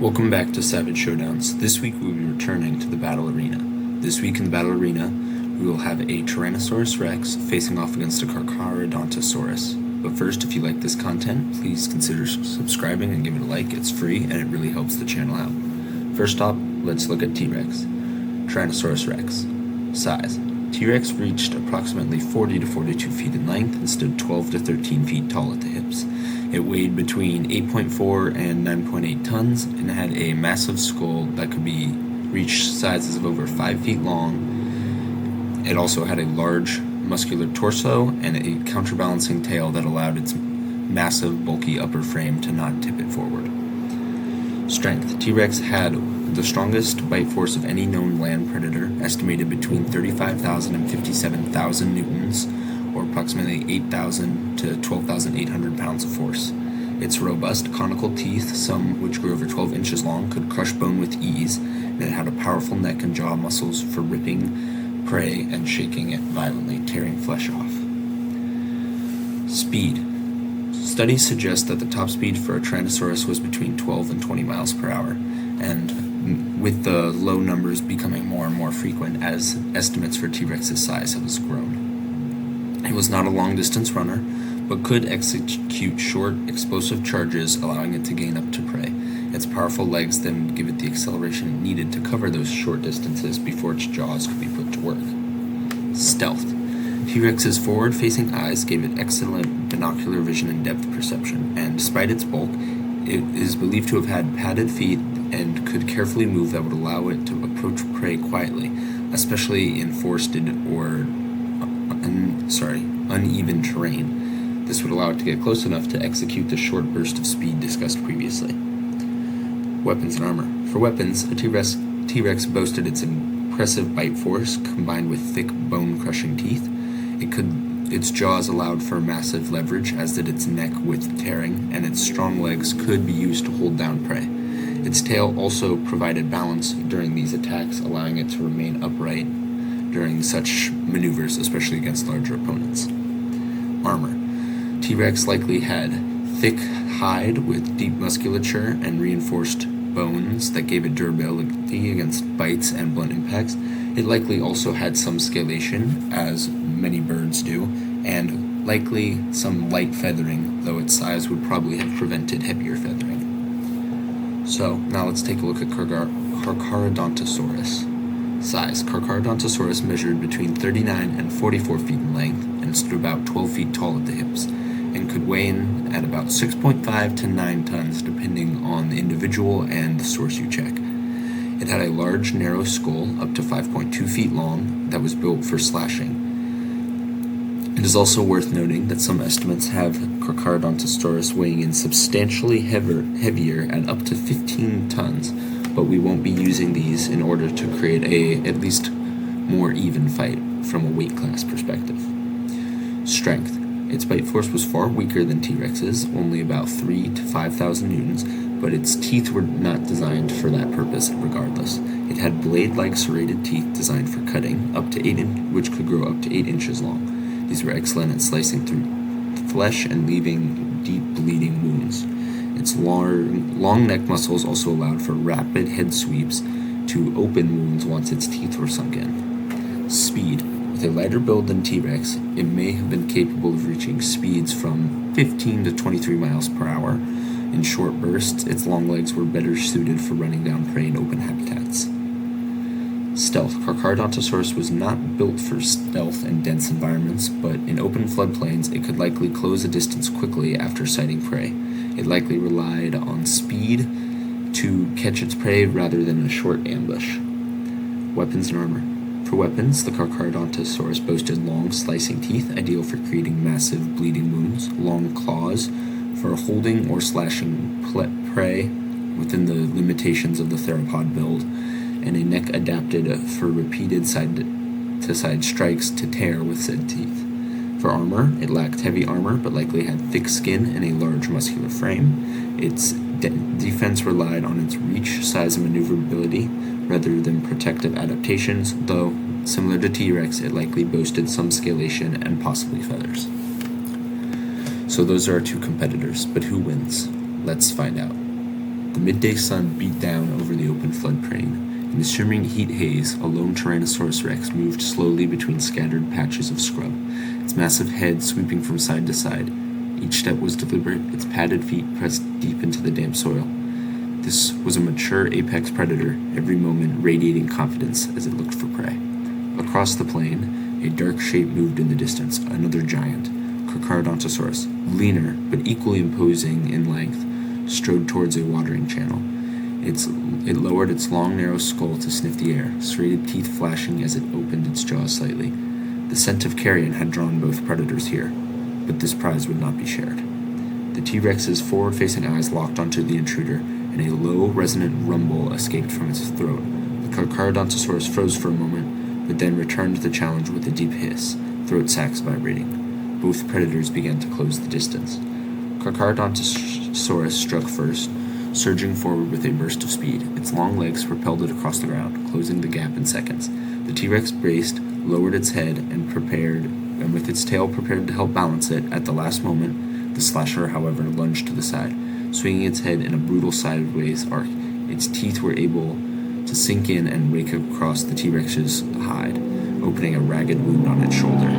Welcome back to Savage Showdowns. This week we will be returning to the battle arena. This week in the battle arena, we will have a Tyrannosaurus Rex facing off against a Carcharadontasaurus. But first, if you like this content, please consider subscribing and give it a like. It's free and it really helps the channel out. First up, let's look at T-Rex. Tyrannosaurus Rex. Size. T-Rex reached approximately 40 to 42 feet in length and stood 12 to 13 feet tall at the hips. It weighed between 8.4 and 9.8 tons and had a massive skull that could reach sizes of over 5 feet long. It also had a large muscular torso and a counterbalancing tail that allowed its massive, bulky upper frame to not tip it forward. Strength. T-Rex had the strongest bite force of any known land predator, estimated between 35,000 and 57,000 newtons, or approximately 8,000 to 12,800 pounds of force. Its robust conical teeth, some which grew over 12 inches long, could crush bone with ease, and it had a powerful neck and jaw muscles for ripping prey and shaking it violently, tearing flesh off. Speed. Studies suggest that the top speed for a Tyrannosaurus was between 12 and 20 miles per hour, and with the low numbers becoming more and more frequent as estimates for T-Rex's size has grown. It was not a long-distance runner, but could execute short, explosive charges, allowing it to gain up to prey. Its powerful legs then give it the acceleration it needed to cover those short distances before its jaws could be put to work. Stealth. T-Rex's forward-facing eyes gave it excellent binocular vision and depth perception, and despite its bulk, it is believed to have had padded feet and could carefully move that would allow it to approach prey quietly, especially in forested or uneven terrain. This would allow it to get close enough to execute the short burst of speed discussed previously. Weapons and armor. For weapons, a T-Rex boasted its impressive bite force combined with thick bone-crushing teeth. Its jaws allowed for massive leverage, as did its neck with tearing, and its strong legs could be used to hold down prey. Its tail also provided balance during these attacks, allowing it to remain upright during such maneuvers, especially against larger opponents. Armor. T-Rex likely had thick hide with deep musculature and reinforced bones that gave it durability against bites and blunt impacts. It likely also had some scalation, as many birds do, and likely some light feathering, though its size would probably have prevented heavier feathering. So, now let's take a look at Carcharadontasaurus. Size. Carcharadontasaurus measured between 39 and 44 feet in length and stood about 12 feet tall at the hips, and could weigh in at about 6.5 to 9 tons depending on the individual and the source you check. It had a large, narrow skull up to 5.2 feet long that was built for slashing. It is also worth noting that some estimates have Carcharadontasaurus weighing in substantially heavier at up to 15 tons, but we won't be using these in order to create a at least more even fight from a weight class perspective. Strength. Its bite force was far weaker than T-Rex's, only about 3 to 5,000 newtons, but its teeth were not designed for that purpose regardless. It had blade-like serrated teeth designed for cutting, which could grow up to 8 inches long. These were excellent at slicing through flesh and leaving deep bleeding wounds. Its long neck muscles also allowed for rapid head sweeps to open wounds once its teeth were sunk in. Speed. With a lighter build than T-Rex, it may have been capable of reaching speeds from 15 to 23 miles per hour. In short bursts, its long legs were better suited for running down prey in open habitats. Stealth. Carcharadontasaurus was not built for stealth in dense environments, but in open floodplains, it could likely close a distance quickly after sighting prey. It likely relied on speed to catch its prey rather than a short ambush. Weapons and armor. For weapons, the Carcharadontasaurus boasted long, slicing teeth, ideal for creating massive bleeding wounds, long claws for holding or slashing prey within the limitations of the theropod build, and a neck adapted for repeated side-to-side strikes to tear with said teeth. For armor, it lacked heavy armor, but likely had thick skin and a large muscular frame. Its defense relied on its reach, size, and maneuverability rather than protective adaptations, though, similar to T-Rex, it likely boasted some scalation and possibly feathers. So those are our two competitors, but who wins? Let's find out. The midday sun beat down over the open floodplain. In the shimmering heat haze, a lone Tyrannosaurus rex moved slowly between scattered patches of scrub, its massive head sweeping from side to side. Each step was deliberate, its padded feet pressed deep into the damp soil. This was a mature apex predator, every moment radiating confidence as it looked for prey. Across the plain, a dark shape moved in the distance, another giant, Carcharadontasaurus, leaner but equally imposing in length, strode towards a watering channel. It lowered its long, narrow skull to sniff the air, serrated teeth flashing as it opened its jaws slightly. The scent of carrion had drawn both predators here, but this prize would not be shared. The T-Rex's forward-facing eyes locked onto the intruder, and a low, resonant rumble escaped from its throat. The Carcharadontasaurus froze for a moment, but then returned the challenge with a deep hiss, throat sacs vibrating. Both predators began to close the distance. Carcharadontasaurus struck first, surging forward with a burst of speed. Its long legs propelled it across the ground, closing the gap in seconds. The T-Rex braced, lowered its head, and with its tail prepared to help balance it. At the last moment, the slasher, however, lunged to the side, swinging its head in a brutal sideways arc. Its teeth were able to sink in and rake across the T-Rex's hide, opening a ragged wound on its shoulder.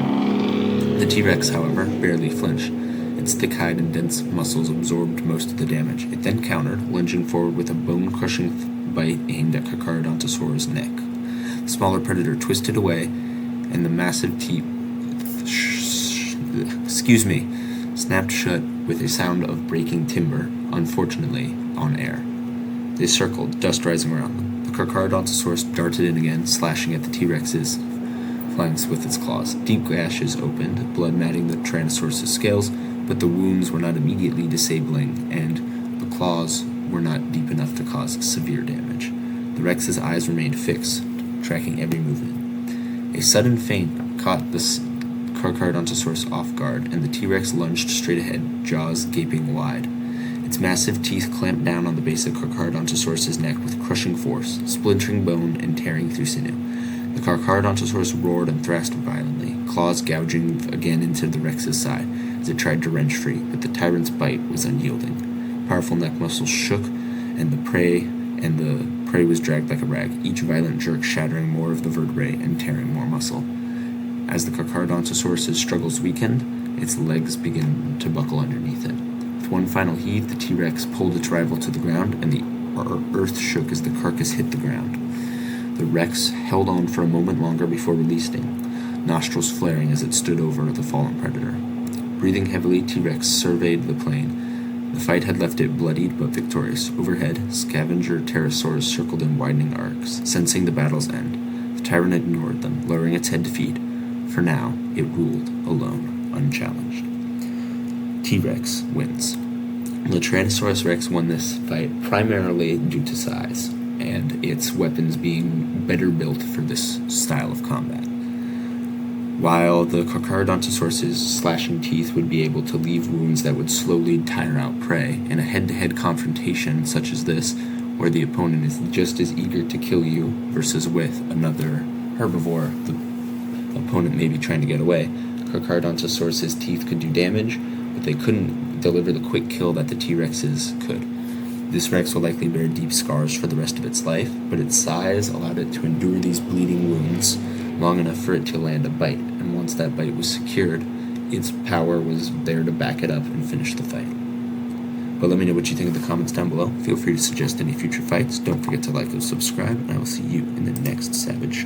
The T-Rex, however, barely flinched. Its thick hide and dense muscles absorbed most of the damage. It then countered, lunging forward with a bone-crushing bite aimed at Carcharadontasaurus' neck. The smaller predator twisted away, and the massive teeth snapped shut with a sound of breaking timber, unfortunately, on air. They circled, dust rising around them. The Carcharadontasaurus darted in again, slashing at the T-Rex's flanks with its claws. Deep gashes opened, blood matting the Tyrannosaurus' scales, but the wounds were not immediately disabling, and the claws were not deep enough to cause severe damage. The Rex's eyes remained fixed, tracking every movement. A sudden feint caught the Carcharadontasaurus off guard, and the T-Rex lunged straight ahead, jaws gaping wide. Its massive teeth clamped down on the base of Carcharadontasaurus' neck with crushing force, splintering bone and tearing through sinew. The Carcharadontasaurus roared and thrashed violently, claws gouging again into the Rex's side as it tried to wrench free, but the tyrant's bite was unyielding. Powerful neck muscles shook, and the prey was dragged like a rag, each violent jerk shattering more of the vertebrae and tearing more muscle. As the Carcharadontasaurus' struggles weakened, its legs began to buckle underneath it. With one final heave, the T-Rex pulled its rival to the ground, and the earth shook as the carcass hit the ground. The Rex held on for a moment longer before releasing, nostrils flaring as it stood over the fallen predator. Breathing heavily, T-Rex surveyed the plain. The fight had left it bloodied but victorious. Overhead, scavenger pterosaurs circled in widening arcs, sensing the battle's end. The tyrant ignored them, lowering its head to feed. For now, it ruled alone, unchallenged. T-Rex wins. The Tyrannosaurus Rex won this fight primarily due to size, and its weapons being better built for this style of combat. While the Carcharadontasaurus' slashing teeth would be able to leave wounds that would slowly tire out prey, in a head-to-head confrontation such as this, where the opponent is just as eager to kill you versus with another herbivore, the opponent may be trying to get away, Carcharadontasaurus' teeth could do damage, but they couldn't deliver the quick kill that the T-Rex's could. This Rex will likely bear deep scars for the rest of its life, but its size allowed it to endure these bleeding wounds long enough for it to land a bite, and once that bite was secured, its power was there to back it up and finish the fight. But let me know what you think in the comments down below. Feel free to suggest any future fights. Don't forget to like and subscribe, and I will see you in the next Savage Show.